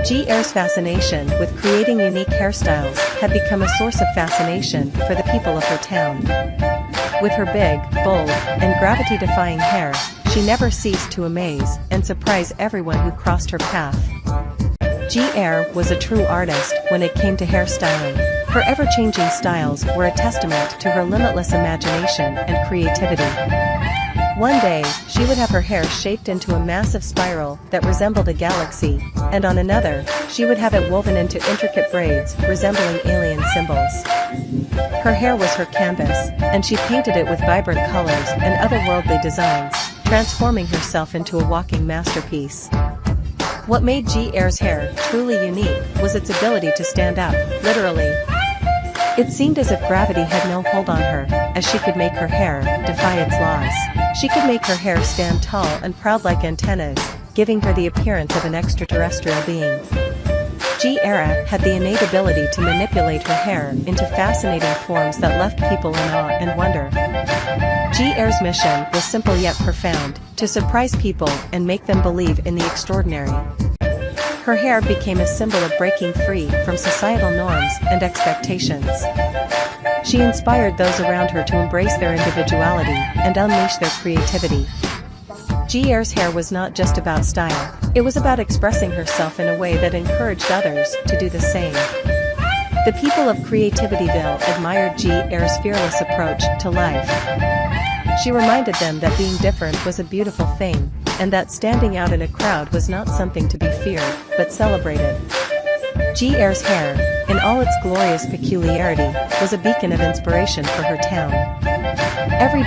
G.'s fascination with creating unique hairstyles had become a source of fascination for the people of her town. With her big, bold, and gravity-defying hair, she never ceased to amaze and surprise everyone who crossed her path. G.R. was a true artist when it came to hairstyling. Her ever-changing styles were a testament to her limitless imagination and creativity. One day, she would have her hair shaped into a massive spiral that resembled a galaxy, and on another, she would have it woven into intricate braids resembling alien symbols. Her hair was her canvas, and she painted it with vibrant colors and otherworldly designs, transforming herself into a walking masterpiece. What made G.'s hair truly unique was its ability to stand up, literally. It seemed as if gravity had no hold on her, as she could make her hair defy its laws. She could make her hair stand tall and proud like antennas, giving her the appearance of an extraterrestrial being. G.R. had the innate ability to manipulate her hair into fascinating forms that left people in awe and wonder. G.R.'s mission was simple yet profound, to surprise people and make them believe in the extraordinary. Her hair became a symbol of breaking free from societal norms and expectations. She inspired those around her to embrace their individuality and unleash their creativity. G.'s hair was not just about style, it was about expressing herself in a way that encouraged others to do the same. The people of Creativityville admired G.'s fearless approach to life. She reminded them that being different was a beautiful thing, and that standing out in a crowd was not something to be feared, but celebrated. G.'s hair, in all its glorious peculiarity, was a beacon of inspiration for her town. Every day